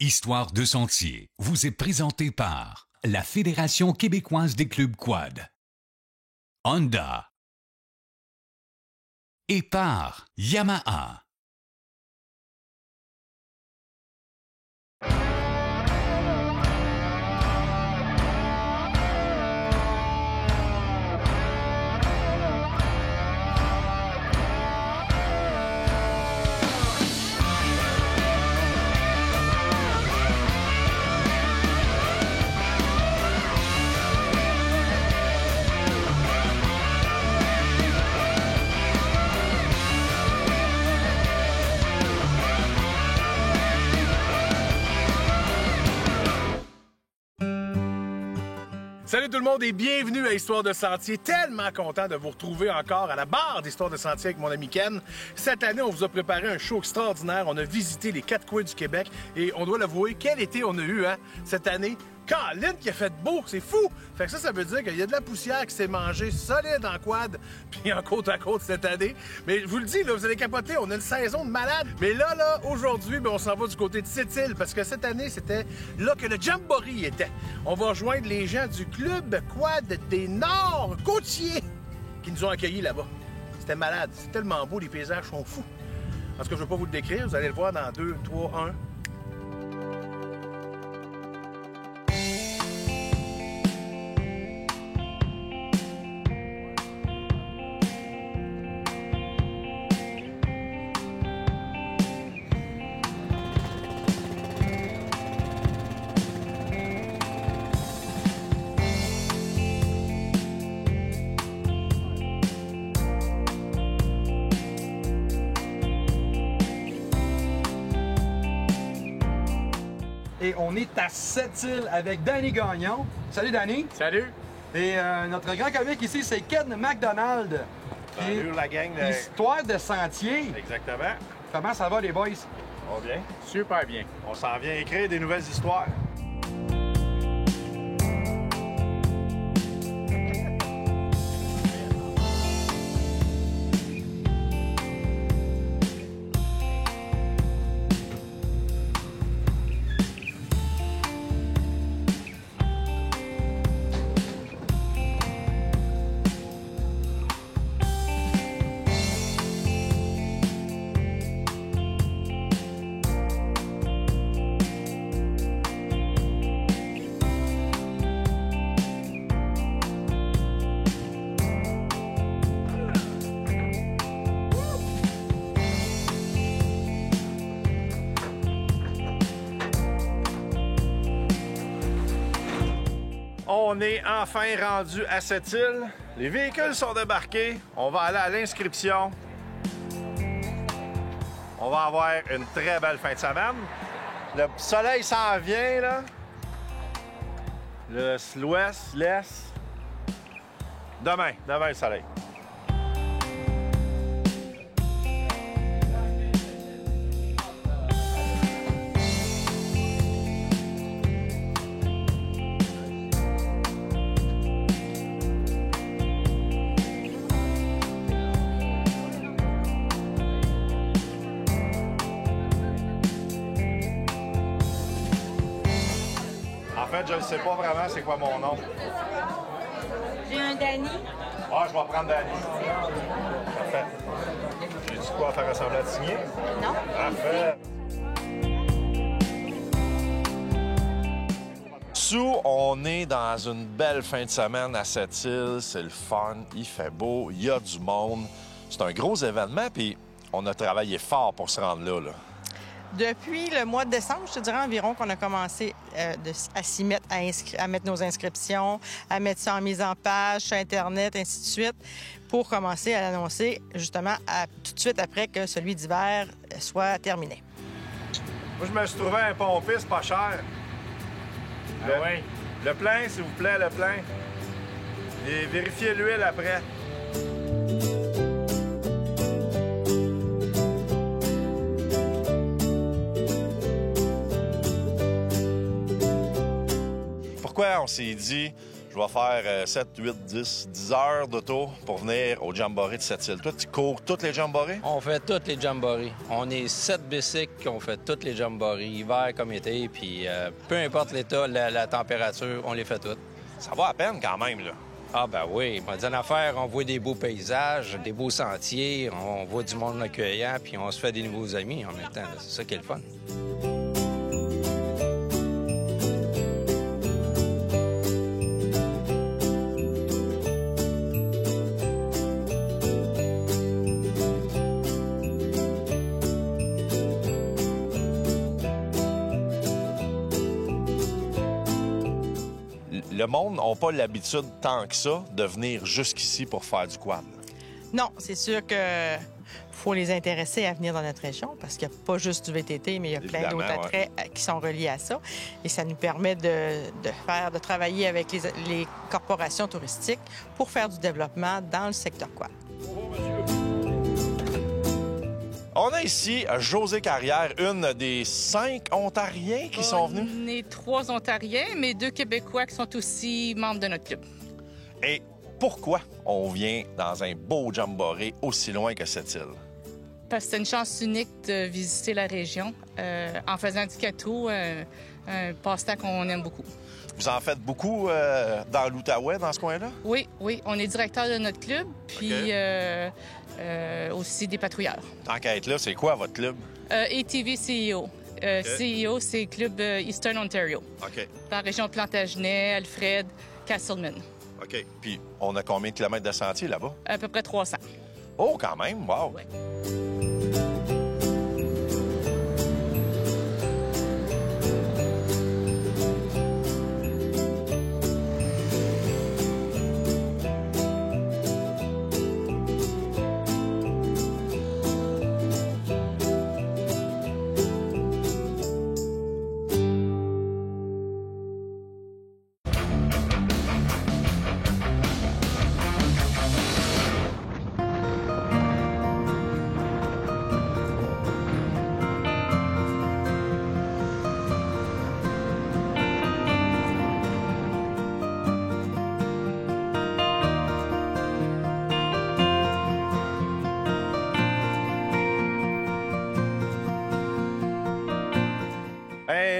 Histoire de Sentier vous est présentée par la Fédération québécoise des clubs quad, Honda et par Yamaha. Salut tout le monde et bienvenue à Histoire de Sentier. Tellement content de vous retrouver encore à la barre d'Histoire de Sentier avec mon ami Ken. Cette année, on vous a préparé un show extraordinaire. On a visité les 4 coins du Québec et on doit l'avouer, quel été on a eu cette année. Colin qui a fait beau, c'est fou! Fait que ça veut dire qu'il y a de la poussière qui s'est mangée solide en quad, puis en côte à côte cette année. Mais je vous le dis, là, vous allez capoter, on a une saison de malade. Mais là, aujourd'hui, on s'en va du côté de Sept-Îles, parce que cette année, c'était là que le Jamboree était. On va rejoindre les gens du club quad des Nord côtiers qui nous ont accueillis là-bas. C'était malade, c'est tellement beau, les paysages sont fous. En tout cas, je ne vais pas vous le décrire, vous allez le voir dans 2, 3, 1... Et on est à Sept-Îles avec Danny Gagnon. Salut Danny. Salut. Et notre grand comique ici, c'est Ken McDonald. Salut la gang de... Histoire de Sentier. Exactement. Comment ça va les boys? Ça va bien? Super bien. On s'en vient écrire des nouvelles histoires. On est enfin rendu à Sept-Îles. Les véhicules sont débarqués. On va aller à l'inscription. On va avoir une très belle fin de semaine. Le soleil s'en vient, là. L'ouest, l'est. Demain le soleil. En fait, je ne sais pas vraiment c'est quoi mon nom. J'ai un Danny. Ah, je vais prendre Danny. Parfait. J'ai-tu quoi à faire un semblant de signer? Non. Parfait. Sous, on est dans une belle fin de semaine à Sept-Îles. C'est le fun, il fait beau, il y a du monde. C'est un gros événement, puis on a travaillé fort pour se rendre là. Depuis le mois de décembre, je te dirais environ qu'on a commencé à s'y mettre, à mettre nos inscriptions, à mettre ça en mise en page, sur Internet, ainsi de suite, pour commencer à l'annoncer justement tout de suite après que celui d'hiver soit terminé. Moi, je me suis trouvé un pompiste pas cher. Oui. Le plein, s'il vous plaît, le plein. Et vérifiez l'huile après. Pourquoi on s'est dit, Je vais faire 7, 8, 10 heures d'auto pour venir au Jamboree de Sept-Îles. Toi, tu cours toutes les Jamborees? On fait toutes les Jamborees. On est 7 bicycles, on fait toutes les Jamborees, hiver comme été, puis peu importe l'état, la température, on les fait toutes. Ça va à peine quand même, là. Ah ben oui, on dit une affaire, on voit des beaux paysages, des beaux sentiers, on voit du monde accueillant, puis on se fait des nouveaux amis en même temps. C'est ça qui est le fun. Le monde n'a pas l'habitude tant que ça de venir jusqu'ici pour faire du quad. Non, c'est sûr que faut les intéresser à venir dans notre région parce qu'il n'y a pas juste du VTT, mais il y a plein Évidemment, d'autres attraits qui sont reliés à ça. Et ça nous permet de travailler avec les corporations touristiques pour faire du développement dans le secteur quad. On a ici Josée Carrière, une des 5 Ontariens qui sont venus. On est 3 Ontariens, mais 2 Québécois qui sont aussi membres de notre club. Et pourquoi on vient dans un beau jamboree aussi loin que cette île? Parce que c'est une chance unique de visiter la région en faisant du kato, un passe-temps qu'on aime beaucoup. Vous en faites beaucoup dans l'Outaouais, dans ce coin-là? Oui, oui. On est directeur de notre club, puis aussi des patrouilleurs. Tant qu'à être là, c'est quoi votre club? ATV CEO. CEO, c'est Club Eastern Ontario. OK. Dans la région de Plantagenet, Alfred, Castleman. OK. Puis, on a combien de kilomètres de sentiers là-bas? À peu près 300. Oh, quand même! Wow! Ouais.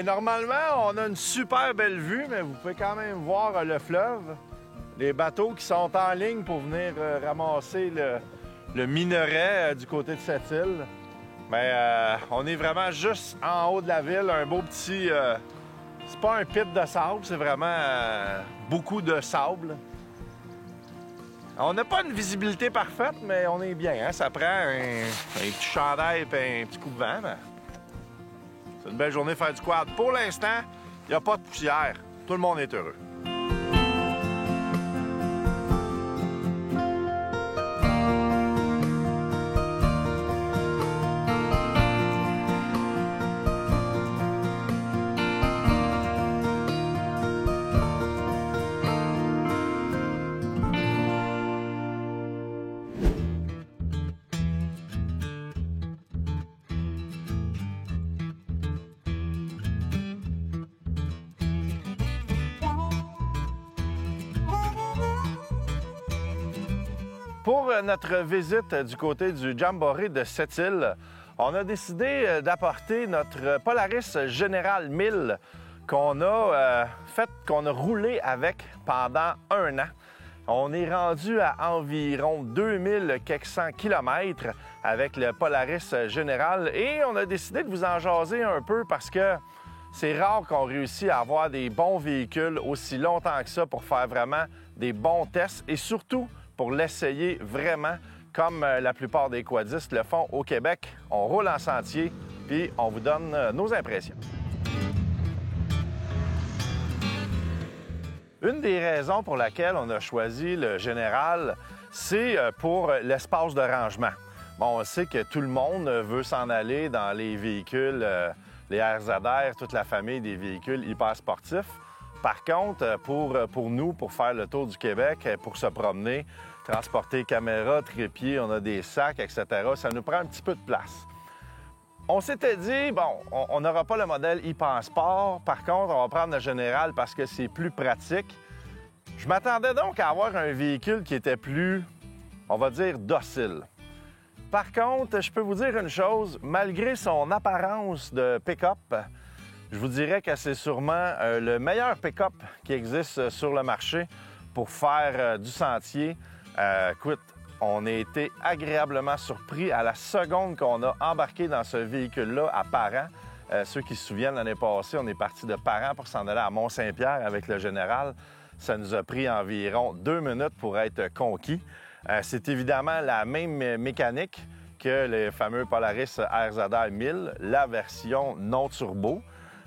Normalement, on a une super belle vue, mais vous pouvez quand même voir le fleuve. Les bateaux qui sont en ligne pour venir ramasser le minerai du côté de cette île. Mais on est vraiment juste en haut de la ville, un beau petit... c'est pas un pit de sable, c'est vraiment beaucoup de sable. On n'a pas une visibilité parfaite, mais on est bien. Hein? Ça prend un petit chandail et un petit coup de vent. Mais... c'est une belle journée de faire du quad. Pour l'instant, il n'y a pas de poussière. Tout le monde est heureux. Pour notre visite du côté du Jamboree de Sept-Îles, on a décidé d'apporter notre Polaris Général 1000 qu'on a roulé avec pendant 1 an. On est rendu à environ 2400 km avec le Polaris Général et on a décidé de vous en jaser un peu parce que c'est rare qu'on réussisse à avoir des bons véhicules aussi longtemps que ça pour faire vraiment des bons tests et surtout pour l'essayer vraiment comme la plupart des quadistes le font au Québec. On roule en sentier, puis on vous donne nos impressions. Une des raisons pour laquelle on a choisi le Général, c'est pour l'espace de rangement. Bon, on sait que tout le monde veut s'en aller dans les véhicules, les RZR, toute la famille des véhicules hyper sportifs. Par contre, pour nous, pour faire le tour du Québec, pour se promener, transporter caméras, trépieds, on a des sacs, etc., ça nous prend un petit peu de place. On s'était dit, bon, on n'aura pas le modèle Hyper Sport. Par contre, on va prendre le Général parce que c'est plus pratique. Je m'attendais donc à avoir un véhicule qui était plus, on va dire, docile. Par contre, je peux vous dire une chose, malgré son apparence de pick-up, je vous dirais que c'est sûrement le meilleur pick-up qui existe sur le marché pour faire du sentier. Écoute, on a été agréablement surpris à la seconde qu'on a embarqué dans ce véhicule-là à Parent. Ceux qui se souviennent, l'année passée, on est parti de Parent pour s'en aller à Mont-Saint-Pierre avec le général. Ça nous a pris environ 2 minutes pour être conquis. C'est évidemment la même mécanique que les fameux Polaris RZR 1000, la version non turbo.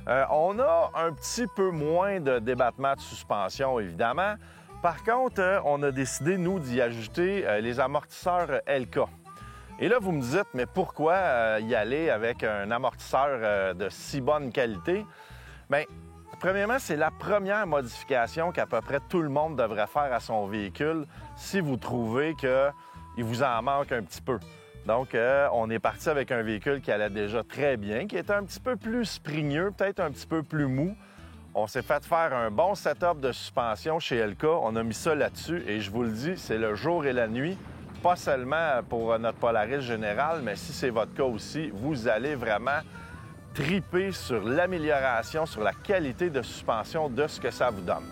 On a un petit peu moins de débattement de suspension, évidemment. Par contre, on a décidé, nous, d'y ajouter les amortisseurs LK. Et là, vous me dites, mais pourquoi y aller avec un amortisseur de si bonne qualité? Bien, premièrement, c'est la première modification qu'à peu près tout le monde devrait faire à son véhicule si vous trouvez qu'il vous en manque un petit peu. Donc, on est parti avec un véhicule qui allait déjà très bien, qui était un petit peu plus springneux, peut-être un petit peu plus mou. On s'est fait faire un bon setup de suspension chez LK. On a mis ça là-dessus et je vous le dis, c'est le jour et la nuit. Pas seulement pour notre Polaris général, mais si c'est votre cas aussi, vous allez vraiment triper sur l'amélioration, sur la qualité de suspension de ce que ça vous donne.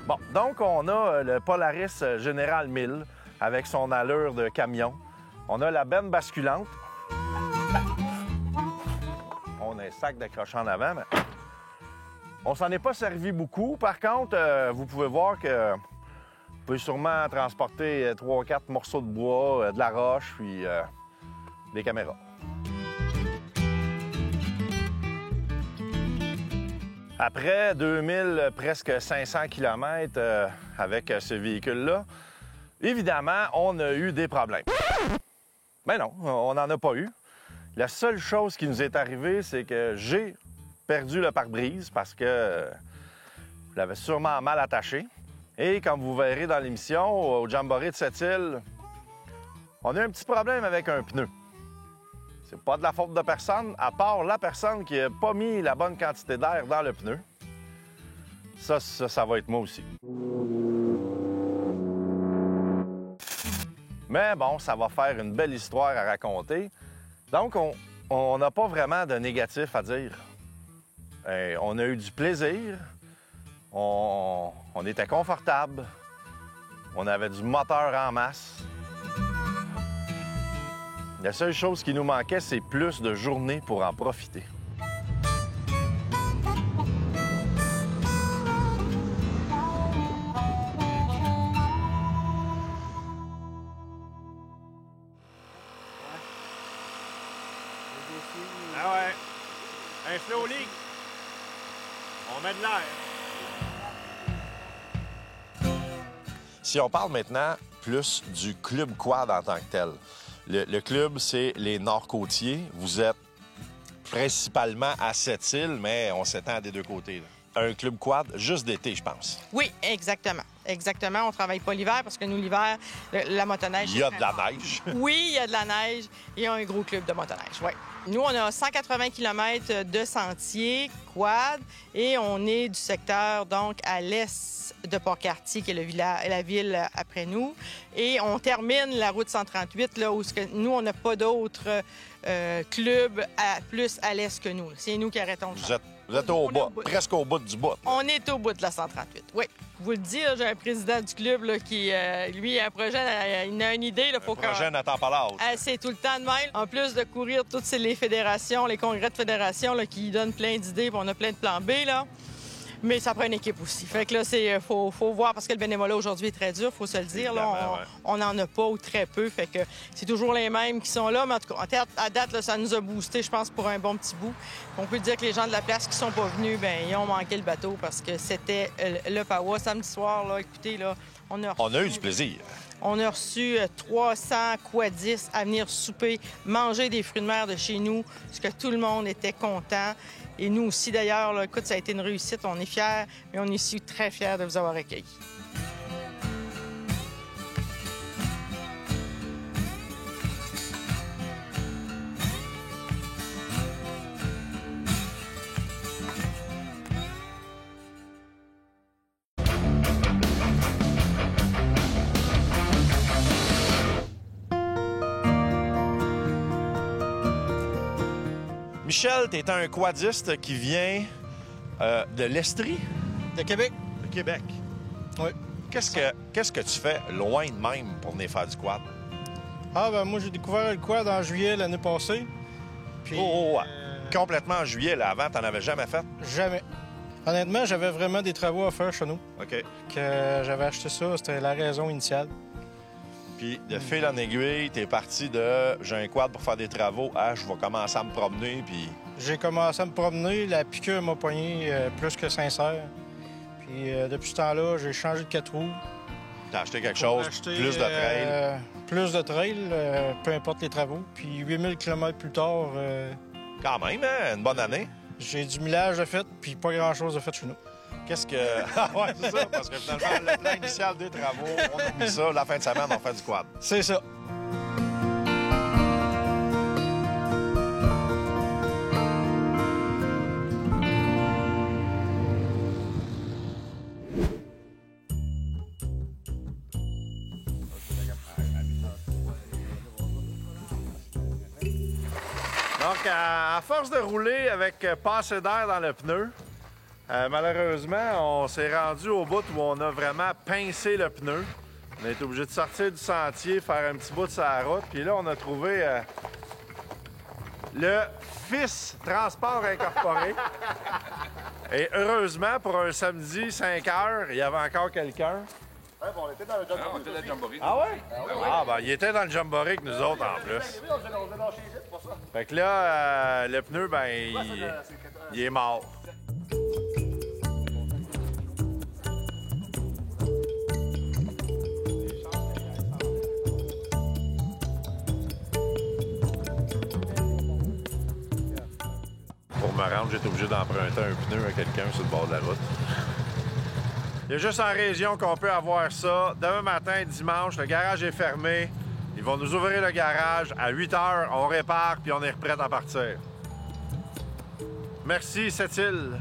Bon, donc on a le Polaris Général 1000 avec son allure de camion. On a la benne basculante. On a un sac d'accrochant en avant, mais on s'en est pas servi beaucoup. Par contre, vous pouvez voir que vous pouvez sûrement transporter 3 ou 4 morceaux de bois, de la roche, puis des caméras. Après 2000, presque 500 km avec ce véhicule-là, évidemment, on a eu des problèmes. Mais non, on n'en a pas eu. La seule chose qui nous est arrivée, c'est que j'ai perdu le pare-brise parce que je l'avais sûrement mal attaché. Et comme vous verrez dans l'émission, au Jamboree de Sept-Îles, on a eu un petit problème avec un pneu. C'est pas de la faute de personne, à part la personne qui n'a pas mis la bonne quantité d'air dans le pneu. Ça va être moi aussi. Mais bon, ça va faire une belle histoire à raconter. Donc, on n'a pas vraiment de négatif à dire. On a eu du plaisir, on était confortable, on avait du moteur en masse. La seule chose qui nous manquait, c'est plus de journées pour en profiter. Ah ouais. Un slow leak. On met de l'air. Si on parle maintenant plus du Club Quad en tant que tel, le club, c'est les Nord-Côtiers. Vous êtes principalement à Sept-Îles, mais on s'étend des deux côtés, là. Un club quad juste d'été, je pense. Oui, exactement. Exactement. On ne travaille pas l'hiver parce que nous, l'hiver, la motoneige... Il y a de la neige. Oui, il y a de la neige. Il y a un gros club de motoneige, oui. Nous, on a 180 km de sentiers quad et on est du secteur, donc, à l'est de Port-Cartier, qui est la ville après nous. Et on termine la route 138, là, où nous, on n'a pas d'autres clubs plus à l'est que nous. C'est nous qui arrêtons. Vous êtes au bout, presque au bout du bout. On est au bout de la 138, oui. Je vous le dis, j'ai un président du club là, qui, lui, a un projet, il a une idée. Là, un projet n'attend pas l'autre. C'est tout le temps de même. En plus de courir toutes les fédérations, les congrès de fédération là, qui donnent plein d'idées, puis on a plein de plans B, là. Mais ça prend une équipe aussi. Fait que là, faut voir, parce que le bénévolat aujourd'hui est très dur, faut se le dire. Là, on n'en a pas ou très peu. Fait que c'est toujours les mêmes qui sont là. Mais en tout cas, à date, là, ça nous a boosté, je pense, pour un bon petit bout. On peut dire que les gens de la place qui sont pas venus, bien, ils ont manqué le bateau parce que c'était le Pawa. Samedi soir, là, écoutez, là, on a eu du plaisir. On a reçu 300 quadistes à venir souper, manger des fruits de mer de chez nous, parce que tout le monde était content. Et nous aussi, d'ailleurs, là, écoute, ça a été une réussite. On est fiers, mais on est aussi très fiers de vous avoir accueillis. Michel, tu es un quadiste qui vient de l'Estrie? De Québec. De Québec. Oui. Qu'est-ce que tu fais loin de même pour venir faire du quad? Ah, ben moi, j'ai découvert le quad en juillet l'année passée. Puis, complètement en juillet, là. Avant, t'en avais jamais fait? Jamais. Honnêtement, j'avais vraiment des travaux à faire chez nous. OK. Que j'avais acheté ça, c'était la raison initiale. Puis, de fil en aiguille, t'es parti de « j'ai un quad pour faire des travaux » à « je vais commencer à me promener », puis... J'ai commencé à me promener, la piqûre m'a pogné plus que sincère. Puis, depuis ce temps-là, j'ai changé de 4 roues. T'as acheté quelque chose, plus de trail? Plus de trail, peu importe les travaux. Puis 8000 km plus tard... Quand même, hein? Une bonne année. J'ai du millage de fait, puis pas grand-chose de fait chez nous. Qu'est-ce que... Ah ouais, c'est ça, parce que finalement, le plan initial des travaux, on oublie ça. La fin de semaine, on fait du quad. C'est ça. Donc, à force de rouler avec passé d'air dans le pneu, malheureusement, on s'est rendu au bout où on a vraiment pincé le pneu. On a été obligé de sortir du sentier, faire un petit bout de sa route. Puis là, on a trouvé le FIS Transport Incorporé. Et heureusement, pour un samedi 5 heures, il y avait encore quelqu'un. Ouais, bon, on était dans le Jamboree. On était dans le Jamboree. Ah ouais? Ah, ben, il était dans le Jamboree que nous autres, en plus. Fait que là, le pneu, ben, il est mort. Pour me rendre, j'étais obligé d'emprunter un pneu à quelqu'un sur le bord de la route. Il y a juste en région qu'on peut avoir ça. Demain matin, dimanche, le garage est fermé. Ils vont nous ouvrir le garage. À 8 heures, on répare puis on est prêt à partir. Merci, Sept-Îles.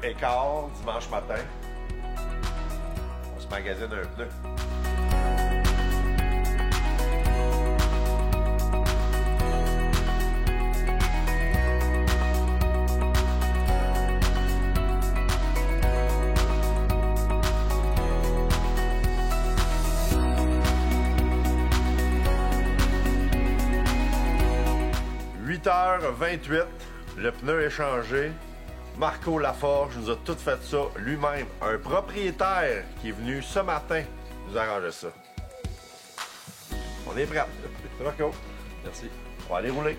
Et quart, dimanche matin. On se magasine un pneu. « 8h28, le pneu est changé. Marco Laforge nous a tout fait ça lui-même. Un propriétaire qui est venu ce matin nous arranger ça. On est prêts. C'est Marco. Merci. On va aller rouler.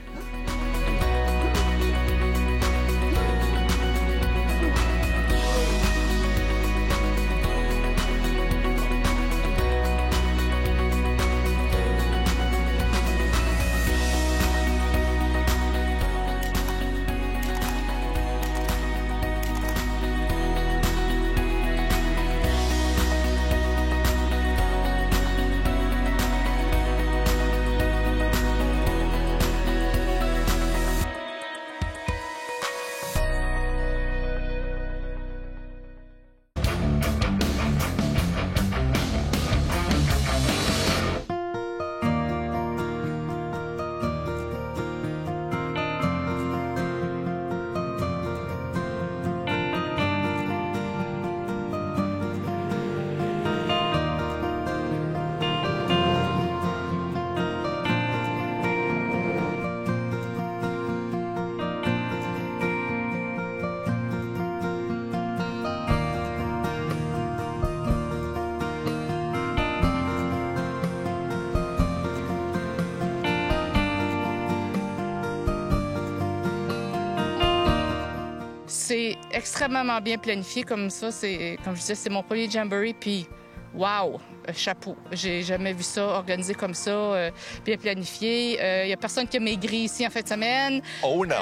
C'est extrêmement bien planifié comme ça. C'est, comme je disais, c'est mon premier Jamboree, puis wow, chapeau. J'ai jamais vu ça organisé comme ça, bien planifié. Il n'y a personne qui a maigri ici en fin de semaine. Oh non!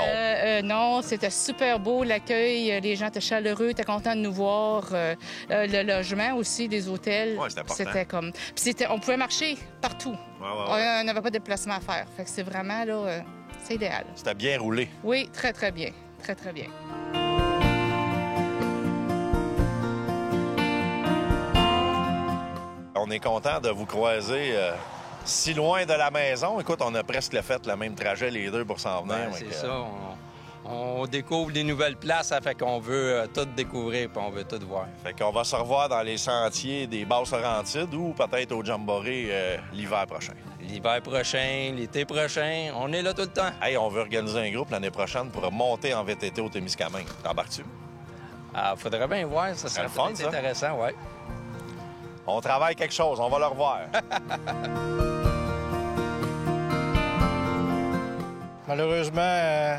Non, c'était super beau, l'accueil. Les gens étaient chaleureux, étaient contents de nous voir. Le logement aussi, les hôtels. Ouais, c'était important. C'était comme... Puis on pouvait marcher partout. Ouais. On n'avait pas de déplacement à faire. Fait que c'est vraiment, là, c'est idéal. C'était bien roulé. Oui, très, très bien. très, très bien. On est content de vous croiser si loin de la maison. Écoute, on a presque fait le même trajet les deux pour s'en venir. C'est ça. On découvre des nouvelles places, ça fait qu'on veut tout découvrir puis on veut tout voir. Fait qu'on va se revoir dans les sentiers des Basses-Laurentides ou peut-être au Jamboree l'hiver prochain. L'hiver prochain, l'été prochain, on est là tout le temps. Hey, on veut organiser un groupe l'année prochaine pour monter en VTT au Témiscamingue. T'embarques-tu? Ah, faudrait bien voir, ça serait peut-être intéressant, ouais. On travaille quelque chose, on va le revoir. Malheureusement,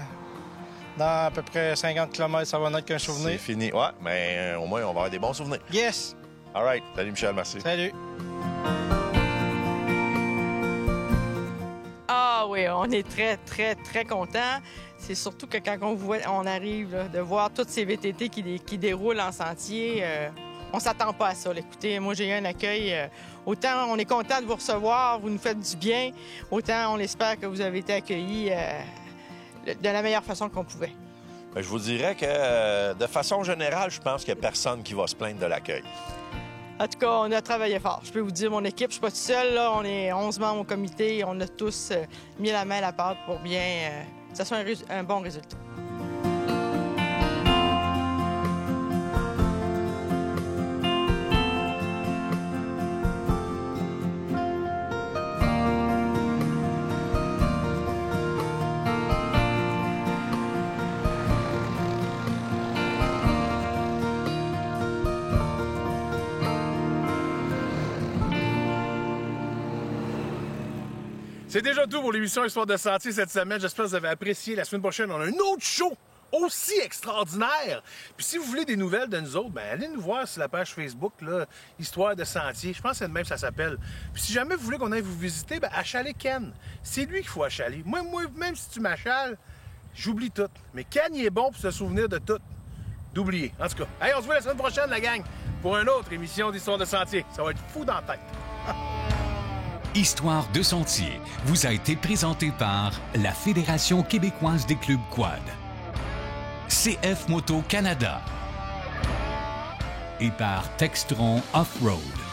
dans à peu près 50 km, ça va n'être qu'un souvenir. C'est fini. Ouais, mais au moins, on va avoir des bons souvenirs. Yes! All right. Salut, Michel. Merci. Salut. Ah oui, on est très, très, très contents. C'est surtout que quand on arrive, là, de voir toutes ces VTT qui déroulent en sentier, on s'attend pas à ça. Là. Écoutez, moi, j'ai eu un accueil. Autant on est content de vous recevoir, vous nous faites du bien, autant on espère que vous avez été accueillis de la meilleure façon qu'on pouvait. Bien, je vous dirais que, de façon générale, je pense qu'il n'y a personne qui va se plaindre de l'accueil. En tout cas, on a travaillé fort. Je peux vous dire, mon équipe, je suis pas toute seule. Là. On est 11 membres au comité. On a tous mis la main à la pâte pour bien que ça soit un bon résultat. C'est déjà tout pour l'émission Histoire de Sentier cette semaine. J'espère que vous avez apprécié. La semaine prochaine, on a un autre show aussi extraordinaire. Puis si vous voulez des nouvelles de nous autres, bien, allez nous voir sur la page Facebook, là, Histoire de Sentier. Je pense que c'est de même que ça s'appelle. Puis si jamais vous voulez qu'on aille vous visiter, bien, achaler Ken. C'est lui qu'il faut achaler. Moi, même si tu m'achales, j'oublie tout. Mais Ken, il est bon pour se souvenir de tout. D'oublier. En tout cas, hey, on se voit la semaine prochaine, la gang, pour une autre émission d'Histoire de Sentier. Ça va être fou dans la tête. Histoire de Sentier vous a été présentée par la Fédération québécoise des clubs quad, CF Moto Canada et par Textron Off-Road.